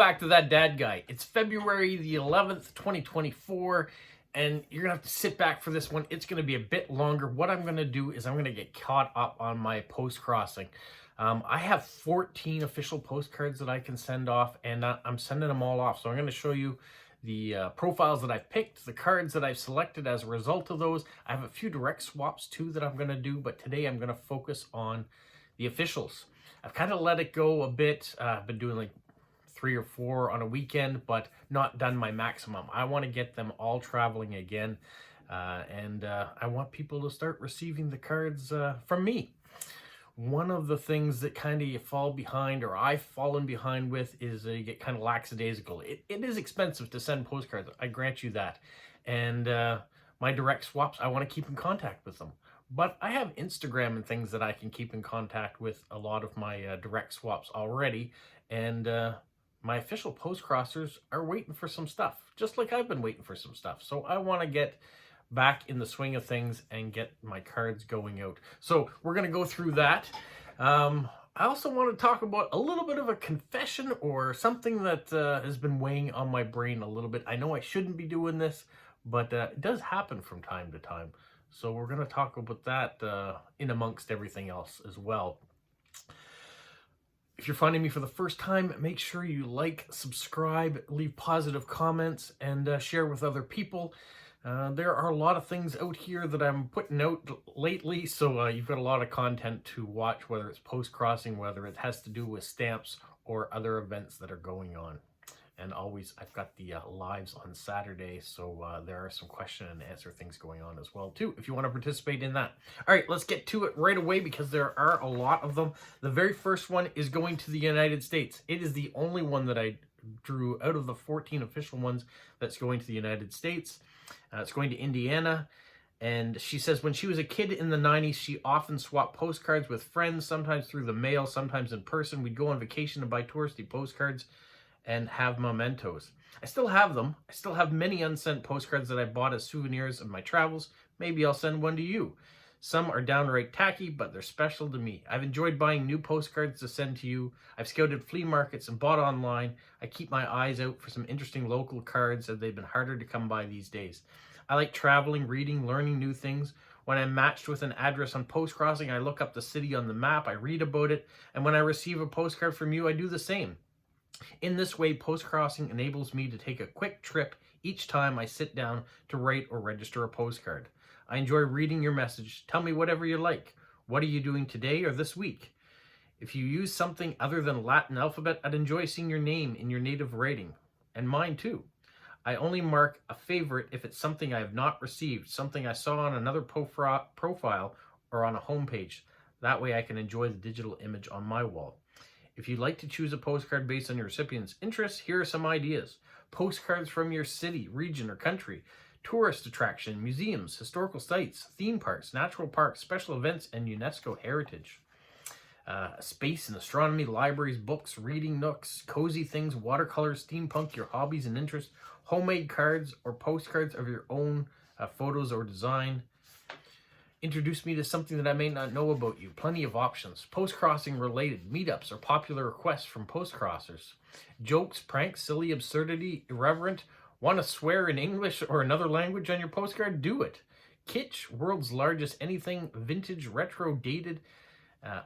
back to That Dad Guy. It's February the 11th, 2024, and you're going to have to sit back for this one. It's going to be a bit longer. What I'm going to do is I'm going to get caught up on my post-crossing. I have 14 official postcards that I can send off, and I'm sending them all off. So I'm going to show you the profiles that I've picked, the cards that I've selected as a result of those. I have a few direct swaps too that I'm going to do, but today I'm going to focus on the officials. I've kind of let it go a bit. I've been doing like 3 or 4 on a weekend, but not done my maximum. I want to get them all traveling again, and I want people to start receiving the cards from me. One of the things that kind of you fall behind, or I've fallen behind with, is you get kind of lackadaisical. It is expensive to send postcards, I grant you that. And my direct swaps, I want to keep in contact with them. But I have Instagram and things that I can keep in contact with a lot of my direct swaps already. And my official Postcrossers are waiting for some stuff, just like I've been waiting for some stuff. So I want to get back in the swing of things and get my cards going out. So we're going to go through that. I also want to talk about a little bit of a confession, or something that has been weighing on my brain a little bit. I know I shouldn't be doing this, but it does happen from time to time. So we're going to talk about that in amongst everything else as well. If you're finding me for the first time, make sure you like, subscribe, leave positive comments, and share with other people. There are a lot of things out here that I'm putting out lately, so you've got a lot of content to watch, whether it's post-crossing, whether it has to do with stamps or other events that are going on. And always, I've got the lives on Saturday, so there are some question and answer things going on as well, too, if you want to participate in that. All right, let's get to it right away, because there are a lot of them. The very first one is going to the United States. It is the only one that I drew out of the 14 official ones that's going to the United States. It's going to Indiana. And she says when she was a kid in the 90s, she often swapped postcards with friends, sometimes through the mail, sometimes in person. We'd go on vacation and buy touristy postcards and have mementos. I still have them. I still have many unsent postcards that I bought as souvenirs of my travels. Maybe I'll send one to you. Some are downright tacky, but they're special to me. I've enjoyed buying new postcards to send to you. I've scouted flea markets and bought online. I keep my eyes out for some interesting local cards, as they've been harder to come by these days. I like traveling, reading, learning new things. When I'm matched with an address on Postcrossing, I look up the city on the map, I read about it, and when I receive a postcard from you, I do the same. In this way, Postcrossing enables me to take a quick trip each time I sit down to write or register a postcard. I enjoy reading your message. Tell me whatever you like. What are you doing today or this week? If you use something other than Latin alphabet, I'd enjoy seeing your name in your native writing. And mine too. I only mark a favorite if it's something I have not received, something I saw on another profile or on a homepage. That way I can enjoy the digital image on my wall. If you'd like to choose a postcard based on your recipient's interests, here are some ideas. Postcards from your city, region, or country. Tourist attraction, museums, historical sites, theme parks, natural parks, special events, and UNESCO heritage. Space and astronomy, libraries, books, reading nooks, cozy things, watercolors, steampunk, your hobbies and interests, homemade cards or postcards of your own photos or design. Introduce me to something that I may not know about you. Plenty of options. Post-crossing related meetups or popular requests from post-crossers. Jokes, pranks, silly, absurdity, irreverent. Want to swear in English or another language on your postcard? Do it. Kitsch, world's largest anything, vintage, retro, dated,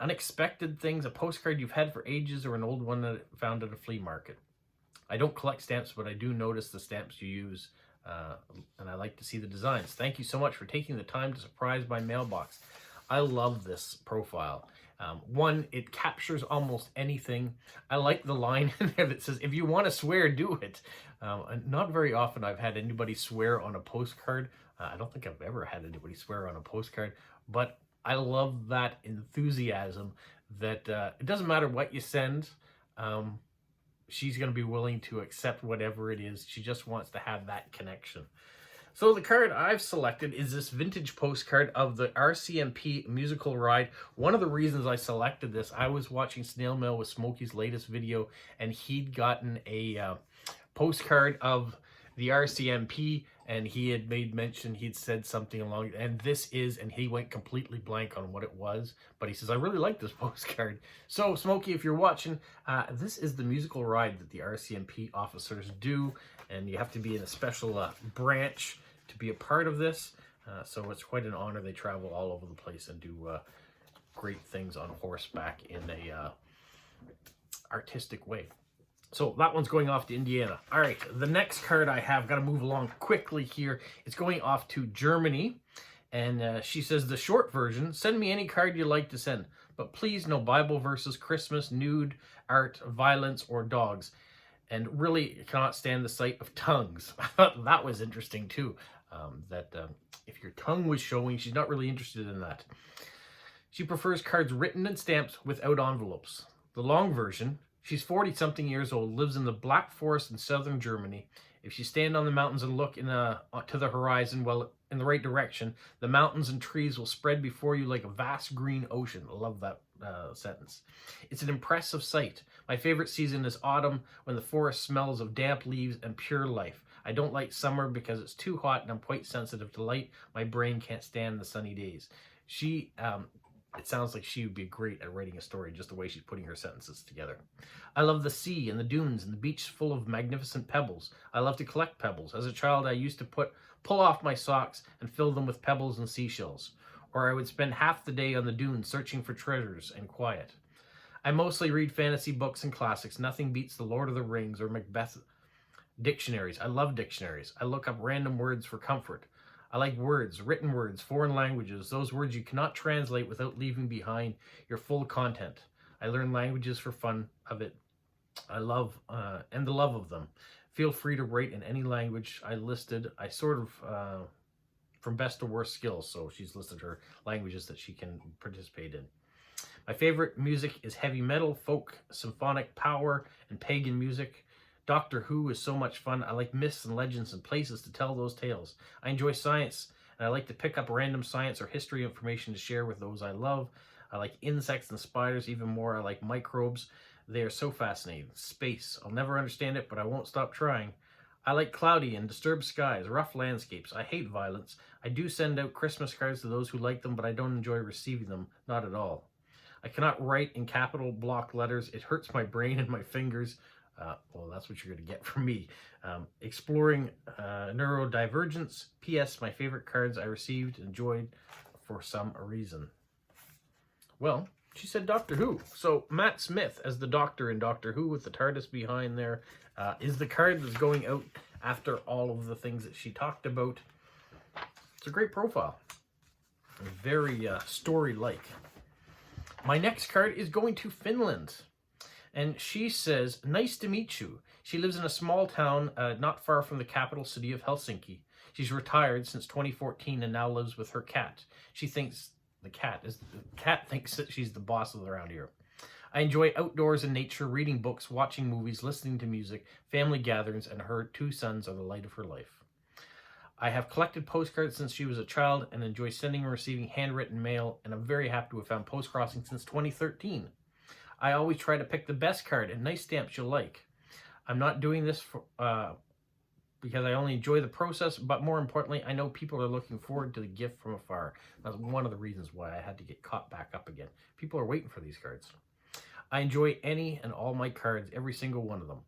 unexpected things, a postcard you've had for ages or an old one that I found at a flea market. I don't collect stamps, but I do notice the stamps you use. And I like to see the designs. Thank you so much for taking the time to surprise my mailbox. I love this profile. One, it captures almost anything. I like the line in there that says, if you want to swear, do it. Not very often I've had anybody swear on a postcard. I don't think I've ever had anybody swear on a postcard, but I love that enthusiasm that it doesn't matter what you send. She's going to be willing to accept whatever it is. She just wants to have that connection. So the card I've selected is this vintage postcard of the RCMP musical ride. One of the reasons I selected this, I was watching Snail with Smokey's latest video, and he'd gotten a postcard of the RCMP, and he had made mention, he'd said something along, and this is, and he went completely blank on what it was, but he says, I really like this postcard. So, Smokey, if you're watching, this is the musical ride that the RCMP officers do, and you have to be in a special branch to be a part of this, so it's quite an honor. They travel all over the place and do great things on horseback in a artistic way. So that one's going off to Indiana. All right, the next card I have, got to move along quickly here. It's going off to Germany. And she says, the short version, send me any card you like to send, but please no Bible verses, Christmas, nude, art, violence, or dogs. And really cannot stand the sight of tongues. I thought that was interesting too. If your tongue was showing, she's not really interested in that. She prefers cards written and stamped without envelopes. The long version, she's 40-something years old, lives in the Black Forest in southern Germany. If you stand on the mountains and look to the horizon, well, in the right direction, the mountains and trees will spread before you like a vast green ocean. I love that sentence. It's an impressive sight. My favorite season is autumn, when the forest smells of damp leaves and pure life. I don't like summer because it's too hot and I'm quite sensitive to light. My brain can't stand the sunny days. She... it sounds like she would be great at writing a story, just the way she's putting her sentences together. I love the sea and the dunes and the beach full of magnificent pebbles. I love to collect pebbles. As a child, I used to pull off my socks and fill them with pebbles and seashells. Or I would spend half the day on the dunes searching for treasures and quiet. I mostly read fantasy books and classics. Nothing beats the Lord of the Rings or Macbeth dictionaries. I love dictionaries. I look up random words for comfort. I like words, written words, foreign languages, those words you cannot translate without leaving behind your full content. I learn languages for fun of it. I love, and the love of them. Feel free to write in any language I listed. I sort of, from best to worst skills, so she's listed her languages that she can participate in. My favorite music is heavy metal, folk, symphonic, power, and pagan music. Doctor Who is so much fun. I like myths and legends and places to tell those tales. I enjoy science, and I like to pick up random science or history information to share with those I love. I like insects and spiders even more. I like microbes. They are so fascinating. Space. I'll never understand it, but I won't stop trying. I like cloudy and disturbed skies, rough landscapes. I hate violence. I do send out Christmas cards to those who like them, but I don't enjoy receiving them. Not at all. I cannot write in capital block letters. It hurts my brain and my fingers. Well, that's what you're going to get from me. Exploring neurodivergence. P.S. My favorite cards I received and enjoyed for some reason. Well, she said Doctor Who. So Matt Smith as the Doctor in Doctor Who with the TARDIS behind there is the card that's going out after all of the things that she talked about. It's a great profile. Very story-like. My next card is going to Finland. And she says, nice to meet you. She lives in a small town not far from the capital city of Helsinki. She's retired since 2014 and now lives with her cat. She thinks the cat thinks that she's the boss around here. I enjoy outdoors and nature, reading books, watching movies, listening to music, family gatherings, and her 2 sons are the light of her life. I have collected postcards since she was a child and enjoy sending and receiving handwritten mail, and I'm very happy to have found Postcrossing since 2013. I always try to pick the best card and nice stamps you'll like. I'm not doing this for, because I only enjoy the process, but more importantly, I know people are looking forward to the gift from afar. That's one of the reasons why I had to get caught back up again. People are waiting for these cards. I enjoy any and all my cards, every single one of them.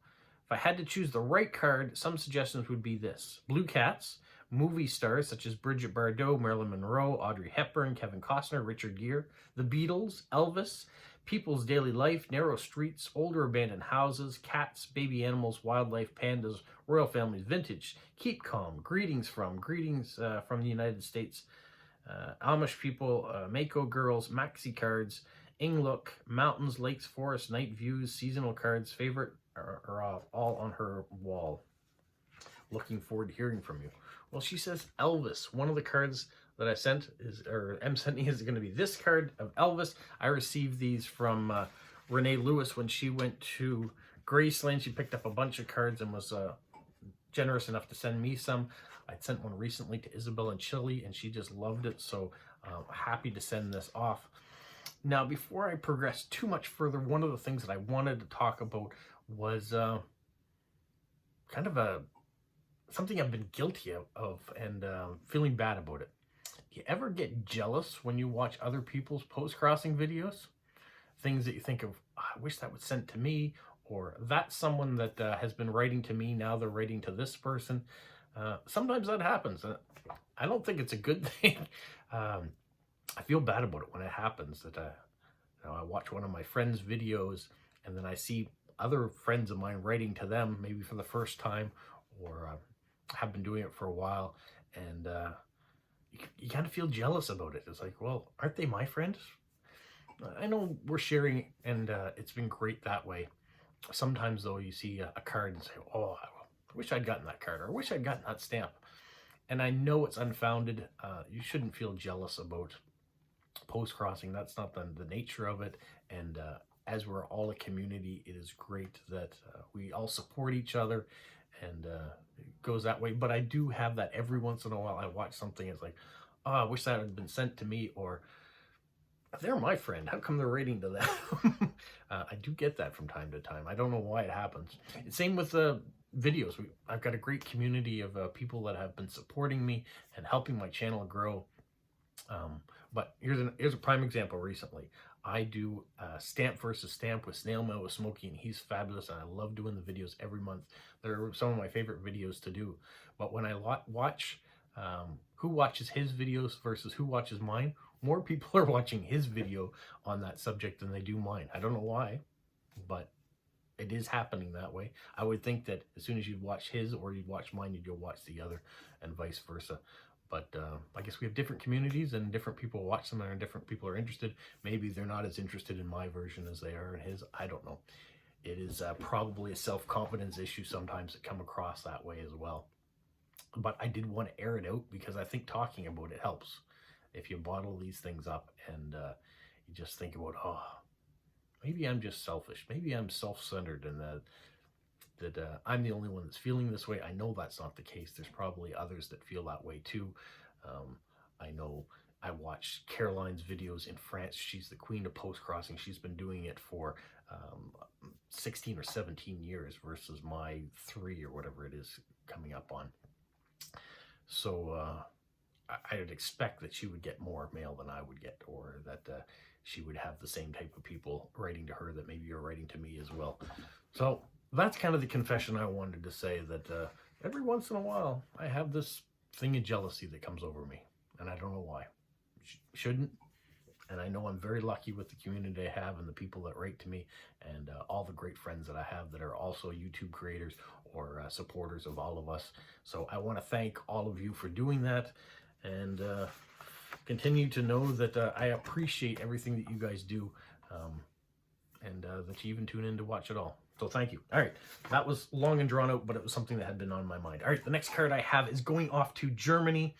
If I had to choose the right card, some suggestions would be this. Blue cats, movie stars such as Bridget Bardot, Marilyn Monroe, Audrey Hepburn, Kevin Costner, Richard Gere, the Beatles, Elvis, people's daily life, narrow streets, older abandoned houses, cats, baby animals, wildlife, pandas, royal families, vintage, keep calm, greetings from the United States, Amish people, Mako girls, maxi cards, Inglook, mountains, lakes, forests, night views, seasonal cards, favorite are all on her wall. Looking forward to hearing from you. Well, she says Elvis. One of the cards that I sent am sending is going to be this card of Elvis. I received these from Renee Lewis when she went to Graceland. She picked up a bunch of cards and was generous enough to send me some. I sent one recently to Isabel in Chile, and she just loved it, so happy to send this off. Now, before I progress too much further, one of the things that I wanted to talk about was kind of a something I've been guilty of and feeling bad about it. Do you ever get jealous when you watch other people's post-crossing videos? Things that you think of, "Oh, I wish that was sent to me," or that's someone that has been writing to me, now they're writing to this person. Sometimes that happens. I don't think it's a good thing. um, I feel bad about it when it happens, that I watch one of my friends' videos and then I see other friends of mine writing to them, maybe for the first time, or have been doing it for a while, and you kind of feel jealous about it. It's like, well, aren't they my friends? I know we're sharing, and it's been great that way. Sometimes, though, you see a card and say, oh, I wish I'd gotten that card, or I wish I'd gotten that stamp. And I know it's unfounded. You shouldn't feel jealous about post-crossing. That's not the nature of it. And as we're all a community, it is great that we all support each other, and it goes that way. But I do have that every once in a while. I watch something, it's like, oh, I wish that had been sent to me, or they're my friend, how come they're writing to them? I do get that from time to time. I don't know why it happens. Same with the videos. I've got a great community of people that have been supporting me and helping my channel grow. But here's a prime example. Recently, I do stamp versus stamp with Snail Mail with Smokey, and he's fabulous, and I love doing the videos every month. They're some of my favorite videos to do. But when I watch who watches his videos versus who watches mine, more people are watching his video on that subject than they do mine. I don't know why, but it is happening that way. I would think that as soon as you'd watch his or you'd watch mine, you'd go watch the other, and vice versa. But I guess we have different communities, and different people watch them, and different people are interested. Maybe they're not as interested in my version as they are in his. I don't know. It is probably a self-confidence issue sometimes that come across that way as well. But I did want to air it out because I think talking about it helps. If you bottle these things up and you just think about, oh, maybe I'm just selfish. Maybe I'm self-centered, and that I'm the only one that's feeling this way. I know that's not the case. There's probably others that feel that way too. I know I watched Caroline's videos in France. She's the queen of post-crossing. She's been doing it for 16 or 17 years versus my 3 or whatever it is coming up on. So I would expect that she would get more mail than I would get, or that she would have the same type of people writing to her that maybe you're writing to me as well. So that's kind of the confession I wanted to say, that every once in a while I have this thing of jealousy that comes over me, and I don't know why. Shouldn't. And I know I'm very lucky with the community I have and the people that write to me, and all the great friends that I have that are also YouTube creators or supporters of all of us. So I want to thank all of you for doing that, and continue to know that I appreciate everything that you guys do, and that you even tune in to watch it all. So thank you. All right, that was long and drawn out, but it was something that had been on my mind. All right, the next card I have is going off to Germany.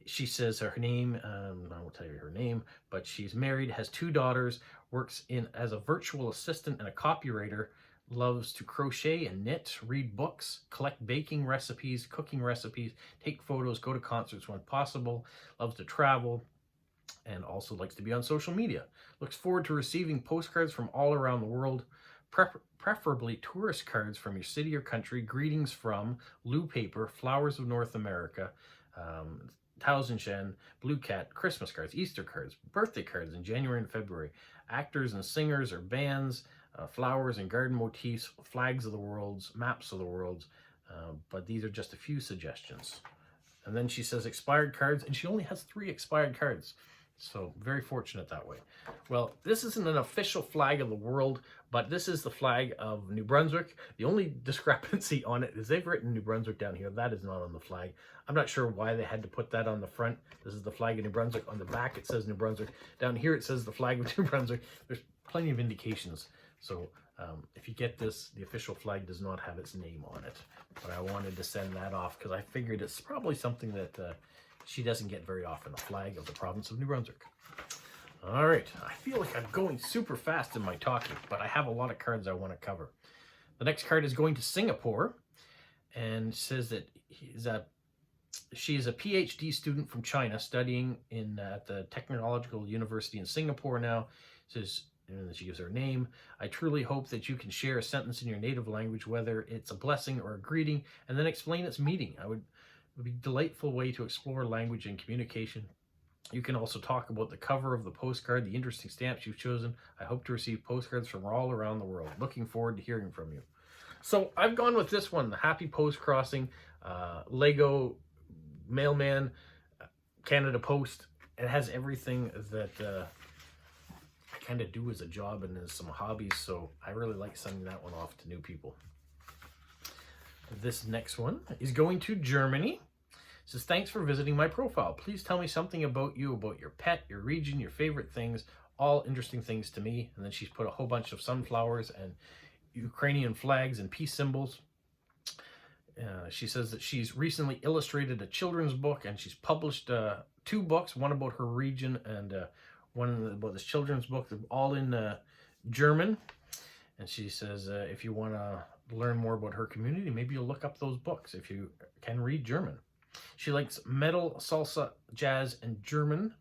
She says her name, I won't tell you her name, but she's married, has 2 daughters, works as a virtual assistant and a copywriter, loves to crochet and knit, read books, collect baking recipes, cooking recipes, take photos, go to concerts when possible, loves to travel, and also likes to be on social media. Looks forward to receiving postcards from all around the world, preferably tourist cards from your city or country, greetings from, Lou Paper, Flowers of North America, Tausendchen, Blue Cat, Christmas cards, Easter cards, birthday cards in January and February, actors and singers or bands, flowers and garden motifs, flags of the worlds, maps of the worlds, but these are just a few suggestions. And then she says expired cards, and she only has 3 expired cards. So very fortunate that way. Well, this isn't an official flag of the world, but this is the flag of New Brunswick. The only discrepancy on it is they've written New Brunswick down here. That is not on the flag. I'm not sure why they had to put that on the front. This is the flag of New Brunswick. On the back it says New Brunswick. Down here it says the flag of New Brunswick. There's plenty of indications. So if you get this, the official flag does not have its name on it. But I wanted to send that off because I figured it's probably something that she doesn't get very often, a flag of the province of New Brunswick. All right, I feel like I'm going super fast in my talking, but I have a lot of cards I want to cover. The next card is going to Singapore, and says that she is a PhD student from China studying at the Technological University in Singapore now. It says And then she gives her name. I truly hope that you can share a sentence in your native language, whether it's a blessing or a greeting, and then explain its meaning. It would be a delightful way to explore language and communication. You can also talk about the cover of the postcard, the interesting stamps you've chosen. I hope to receive postcards from all around the world. Looking forward to hearing from you. So I've gone with this one, the Happy Postcrossing, Lego Mailman, Canada Post. It has everything that I kind of do as a job and as some hobbies, so I really like sending that one off to new people. This next one is going to Germany. It says, thanks for visiting my profile. Please tell me something about you, about your pet, your region, your favorite things, all interesting things to me. And then she's put a whole bunch of sunflowers and Ukrainian flags and peace symbols. She says that she's recently illustrated a children's book, and she's published 2 books, one about her region and one about this children's book. They're all in German. And she says if you want to learn more about her community, maybe you'll look up those books if you can read German. She likes metal, salsa, jazz, and German.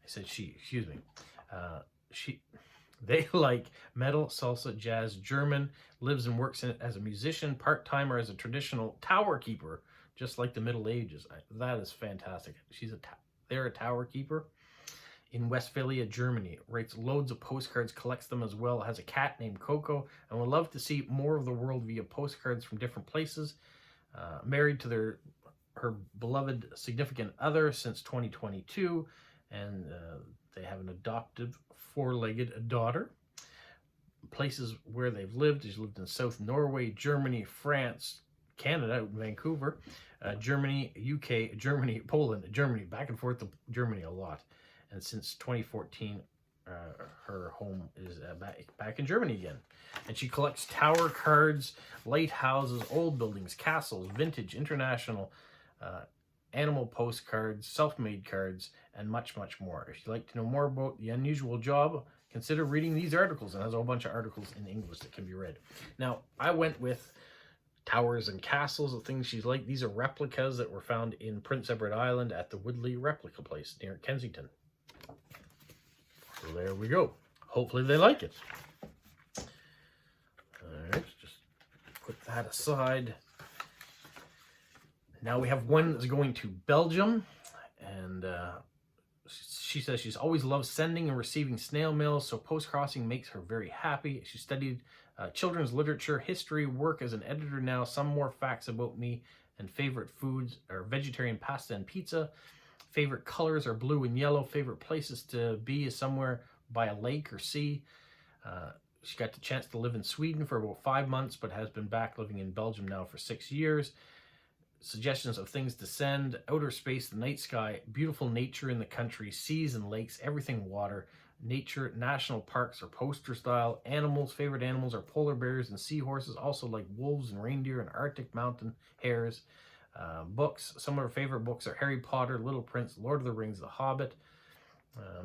I said she, excuse me. They like metal, salsa, jazz, German, lives and works in it as a musician, part-timer as a traditional tower keeper, just like the Middle Ages. That is fantastic. They're a tower keeper in Westphalia, Germany. Writes loads of postcards, collects them as well, has a cat named Coco, and would love to see more of the world via postcards from different places. Married to her beloved significant other since 2022, and they have an adoptive 4-legged daughter. Places where they've lived, she's lived in South Norway, Germany, France, Canada, Vancouver, Germany, UK, Germany, Poland, Germany, back and forth to Germany a lot. And since 2014, her home is back in Germany again. And she collects tower cards, lighthouses, old buildings, castles, vintage, international, animal postcards, self-made cards, and much, much more. If you'd like to know more about the unusual job, consider reading these articles. And has a whole bunch of articles in English that can be read. Now, I went with towers and castles, the things she's like. These are replicas that were found in Prince Edward Island at the Woodley Replica Place near Kensington. So there we go. Hopefully they like it. All right, just put that aside. Now we have one that's going to Belgium, and she says she's always loved sending and receiving snail mail, so postcrossing makes her very happy. She studied children's literature, history, work as an editor now. Some more facts about me and favorite foods are vegetarian pasta and pizza. Favorite colors are blue and yellow. Favorite places to be is somewhere by a lake or sea. She got the chance to live in Sweden for about 5 months, but has been back living in Belgium now for 6 years. Suggestions of things to send: outer space, the night sky, beautiful nature in the country, seas and lakes, everything water, nature, national parks are poster style, animals, favorite animals are polar bears and seahorses, also like wolves and reindeer and Arctic mountain hares. Books, some of her favorite books are Harry Potter, Little Prince, Lord of the Rings, The Hobbit,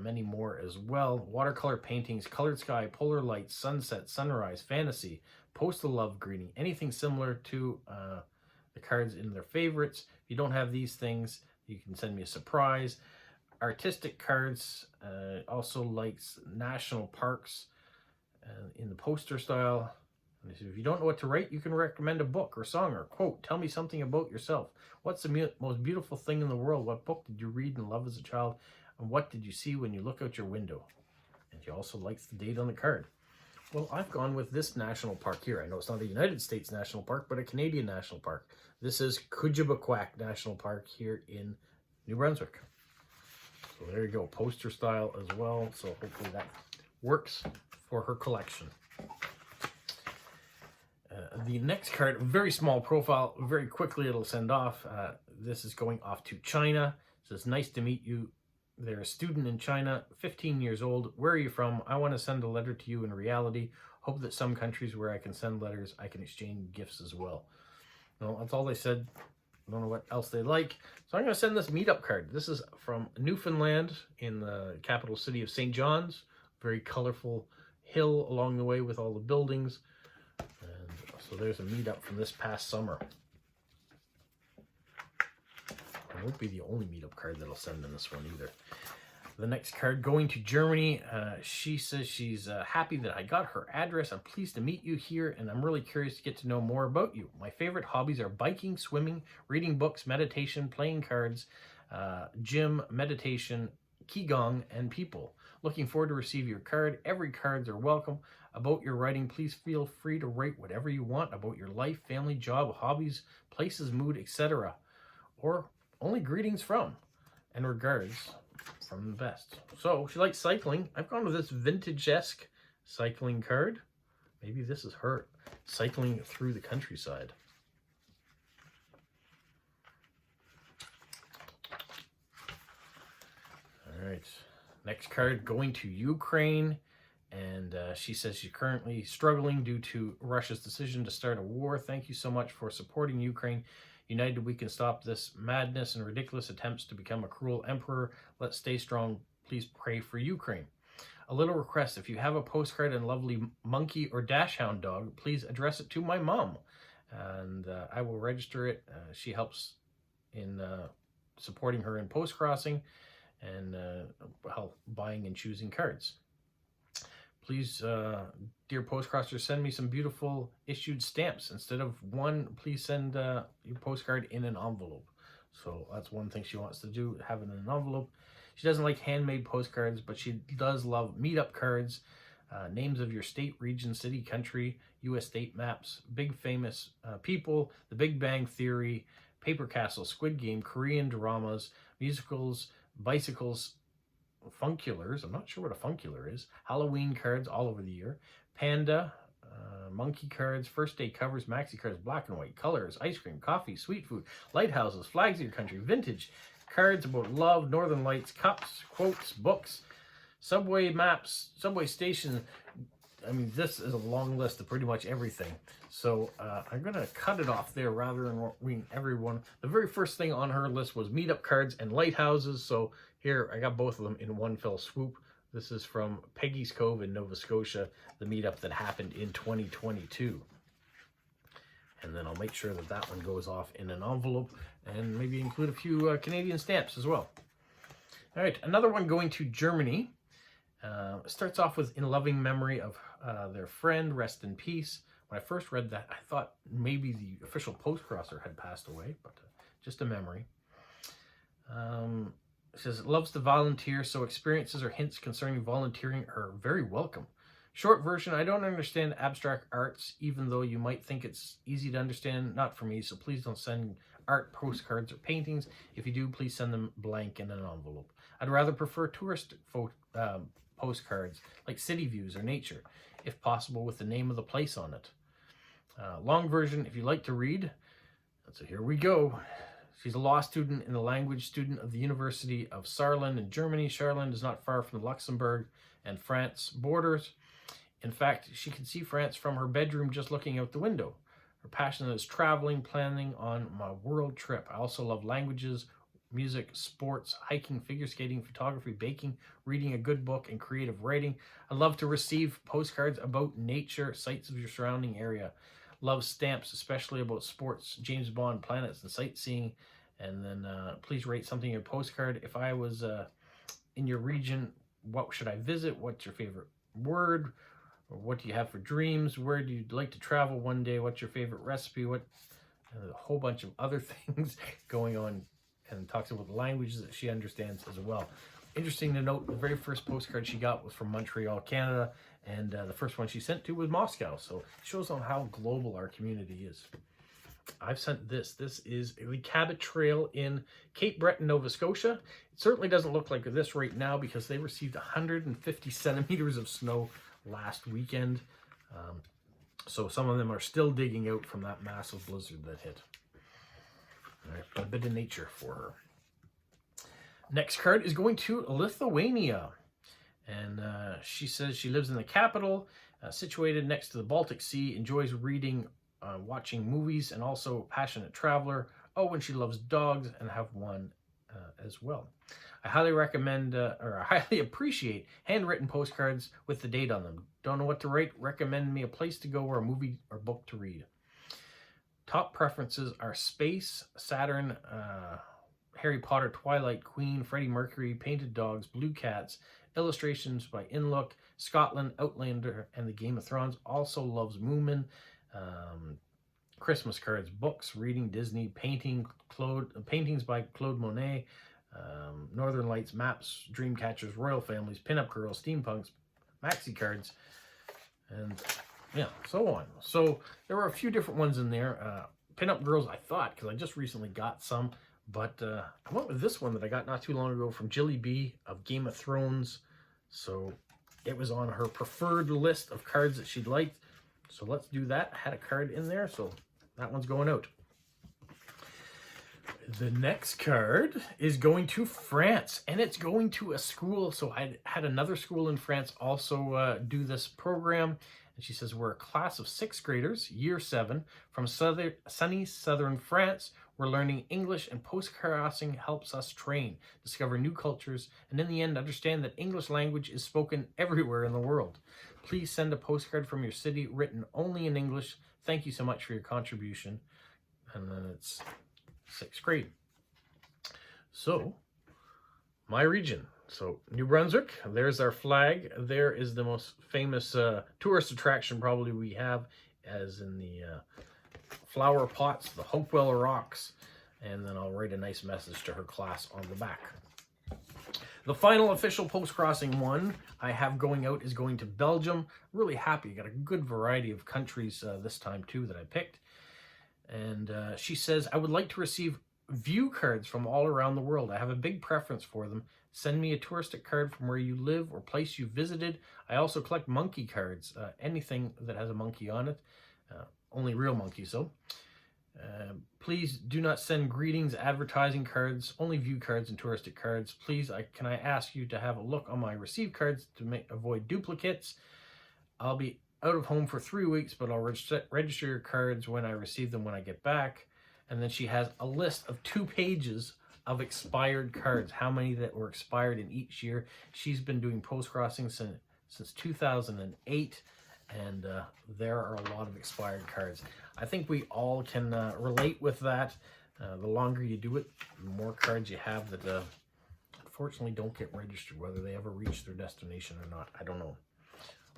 many more as well. Watercolor paintings, colored sky, polar lights, sunset, sunrise, fantasy, postal love greeting, anything similar to the cards in their favorites. If you don't have these things, you can send me a surprise. Artistic cards, also likes national parks in the poster style. And if you don't know what to write, you can recommend a book or song or quote. Tell me something about yourself. What's the most beautiful thing in the world? What book did you read and love as a child? And what did you see when you look out your window? And she also likes the date on the card. Well, I've gone with this national park here. I know it's not a United States national park, but a Canadian national park. This is Kujibakwack National Park here in New Brunswick. So there you go, poster style as well. So hopefully that works for her collection. The next card, very small profile, very quickly it'll send off. This is going off to China. It says, nice to meet you. They're a student in China, 15 years old. Where are you from? I want to send a letter to you in reality. Hope that some countries where I can send letters, I can exchange gifts as well. No, that's all they said. I don't know what else they like. So I'm going to send this meetup card. This is from Newfoundland in the capital city of St. John's. Very colorful hill along the way with all the buildings. And so there's a meetup from this past summer. It won't be the only meetup card that I'll send in this one either. The next card going to Germany. She says she's happy that I got her address. I'm pleased to meet you here, and I'm really curious to get to know more about you. My favorite hobbies are biking, swimming, reading books, meditation, playing cards, gym, meditation, qigong, and people. Looking forward to receive your card. Every cards are welcome. About your writing, please feel free to write whatever you want about your life, family, job, hobbies, places, mood, etc. Or only greetings from and regards from the best. So she likes cycling. I've gone with this vintage-esque cycling card. Maybe this is her cycling through the countryside. All right, next card going to Ukraine. And she says she's currently struggling due to Russia's decision to start a war. Thank you so much for supporting Ukraine. United, we can stop this madness and ridiculous attempts to become a cruel emperor. Let's stay strong. Please pray for Ukraine. A little request. If you have a postcard and lovely monkey or dachshund dog, please address it to my mom. And I will register it. She helps in supporting her in Postcrossing and buying and choosing cards. Please, dear Postcrosser, send me some beautiful issued stamps. Instead of one, please send your postcard in an envelope. So that's one thing she wants to do, have it in an envelope. She doesn't like handmade postcards, but she does love meetup cards, names of your state, region, city, country, U.S. state maps, big famous people, The Big Bang Theory, Paper Castle, Squid Game, Korean dramas, musicals, bicycles, funculars, I'm not sure what a funcular is, Halloween cards all over the year, panda, monkey cards, first day covers, maxi cards, black and white, colors, ice cream, coffee, sweet food, lighthouses, flags of your country, vintage, cards about love, northern lights, cups, quotes, books, subway maps, subway station. I mean, this is a long list of pretty much everything. So I'm going to cut it off there rather than reading everyone. The very first thing on her list was meetup cards and lighthouses. So here, I got both of them in one fell swoop. This is from Peggy's Cove in Nova Scotia, the meetup that happened in 2022. And then I'll make sure that that one goes off in an envelope and maybe include a few Canadian stamps as well. All right, another one going to Germany. Starts off with in loving memory of their friend, rest in peace. When I first read that, I thought maybe the official Postcrosser had passed away, but just a memory. It says, loves to volunteer, so experiences or hints concerning volunteering are very welcome. Short version, I don't understand abstract arts, even though you might think it's easy to understand. Not for me, so please don't send art, postcards, or paintings. If you do, please send them blank in an envelope. I'd rather prefer tourist postcards, like city views or nature, if possible with the name of the place on it. Long version, if you like to read, so here we go. She's a law student and a language student of the University of Saarland in Germany. Saarland is not far from the Luxembourg and France borders. In fact, she can see France from her bedroom just looking out the window. Her passion is traveling, planning on my world trip. I also love languages, music, sports, hiking, figure skating, photography, baking, reading a good book, and creative writing. I love to receive postcards about nature, sights of your surrounding area. Love stamps, especially about sports, James Bond, planets, and sightseeing. And then please rate something in a postcard. If I was in your region, what should I visit? What's your favorite word? Or what do you have for dreams? Where do you like to travel one day? What's your favorite recipe? What a whole bunch of other things going on, and talks about the languages that she understands as well. Interesting to note, the very first postcard she got was from Montreal, Canada, and the first one she sent to was Moscow. So it shows on how global our community is. I've sent this. This is a Cabot Trail in Cape Breton, Nova Scotia. It certainly doesn't look like this right now because they received 150 centimeters of snow last weekend. So some of them are still digging out from that massive blizzard that hit. All right, a bit of nature for her. Next card is going to Lithuania. And she says she lives in the capital, situated next to the Baltic Sea, enjoys reading, watching movies, and also a passionate traveler. Oh, and she loves dogs and have one as well. I highly recommend, or I highly appreciate handwritten postcards with the date on them. Don't know what to write? Recommend me a place to go or a movie or book to read. Top preferences are space, Saturn, Harry Potter, Twilight, Queen, Freddie Mercury, Painted Dogs, Blue Cats, illustrations by Inlook, Scotland, Outlander, and the Game of Thrones. Also loves Moomin, Christmas cards, books, reading, Disney, paintings by Claude Monet, Northern Lights, maps, dream catchers, royal families, pinup girls, steampunks, maxi cards, and yeah, so on. So there were a few different ones in there. Pinup girls, I thought, because I just recently got some, but I went with this one that I got not too long ago from Jilly B of Game of Thrones. So it was on her preferred list of cards that she'd liked. So let's do that. I had a card in there, so that one's going out. The next card is going to France, and it's going to a school. So I had another school in France also do this program. And she says, we're a class of 6th graders, year 7, from sunny southern France. We're learning English, and postcrossing helps us train, discover new cultures, and in the end, understand that English language is spoken everywhere in the world. Please send a postcard from your city written only in English. Thank you so much for your contribution. And then it's 6th grade. So, my region. So, New Brunswick, there's our flag. There is the most famous tourist attraction probably we have, as in the flower pots, the Hopewell Rocks. And then I'll write a nice message to her class on the back. The final official Postcrossing one I have going out is going to Belgium. Really happy. Got a good variety of countries this time too that I picked. And she says, I would like to receive view cards from all around the world. I have a big preference for them. Send me a touristic card from where you live or place you visited. I also collect monkey cards, anything that has a monkey on it. Only real monkeys though. Please do not send greetings, advertising cards, only view cards and touristic cards. Please, can I ask you to have a look on my received cards to avoid duplicates? I'll be out of home for 3 weeks, but I'll register your cards when I receive them when I get back. And then she has a list of 2 pages of expired cards, how many that were expired in each year. She's been doing Postcrossing since 2008, and there are a lot of expired cards. I think we all can relate with that. The longer you do it, the more cards you have that unfortunately don't get registered, whether they ever reach their destination or not. I don't know.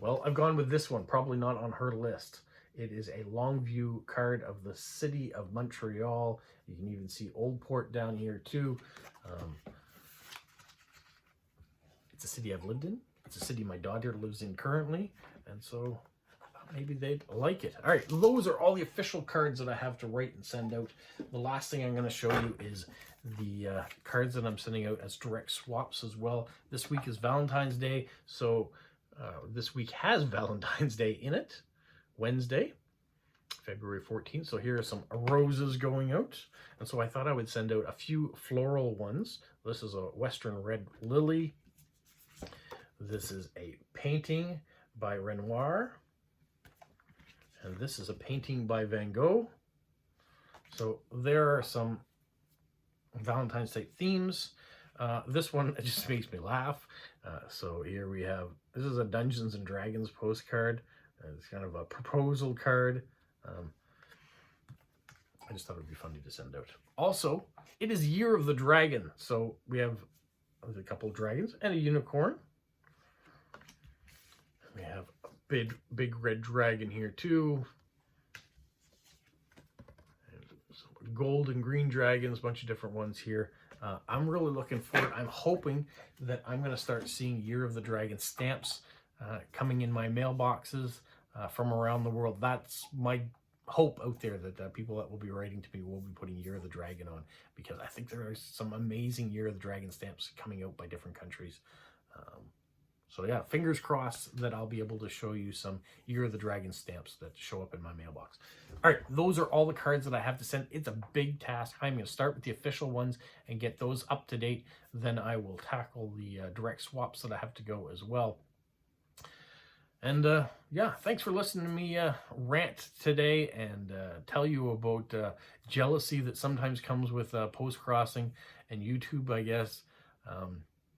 Well, I've gone with this one, probably not on her list. It is a long view card of the city of Montreal. You can even see Old Port down here too. It's a city I've lived in. It's a city my daughter lives in currently. And so maybe they'd like it. All right, those are all the official cards that I have to write and send out. The last thing I'm going to show you is the cards that I'm sending out as direct swaps as well. This week is Valentine's Day, so this week has Valentine's Day in it. Wednesday, February 14th. So here are some roses going out. And so I thought I would send out a few floral ones. This is a Western Red Lily. This is a painting by Renoir. And this is a painting by Van Gogh. So there are some Valentine's Day themes. This one, it just makes me laugh. So here we have, this is a Dungeons and Dragons postcard. It's kind of a proposal card. I just thought it would be funny to send out. Also, it is Year of the Dragon. So we have a couple of dragons and a unicorn. We have a big red dragon here too. And some gold and green dragons, a bunch of different ones here. I'm really looking forward. I'm hoping that I'm going to start seeing Year of the Dragon stamps coming in my mailboxes from around the world. That's my hope out there, that people that will be writing to me will be putting Year of the Dragon on, because I think there are some amazing Year of the Dragon stamps coming out by different countries. So yeah, fingers crossed that I'll be able to show you some Year of the Dragon stamps that show up in my mailbox. All right, those are all the cards that I have to send. It's a big task. I'm going to start with the official ones and get those up to date. Then I will tackle the direct swaps that I have to go as well. And yeah, thanks for listening to me rant today and tell you about jealousy that sometimes comes with Postcrossing and YouTube, I guess.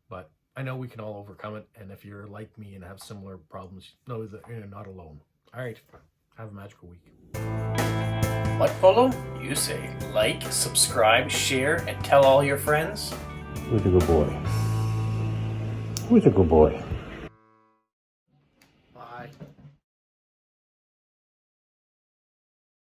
But I know we can all overcome it. And if you're like me and have similar problems, know that you're not alone. All right, have a magical week. What follow? You say like, subscribe, share, and tell all your friends? Who's a good boy? Who's a good boy? Bye.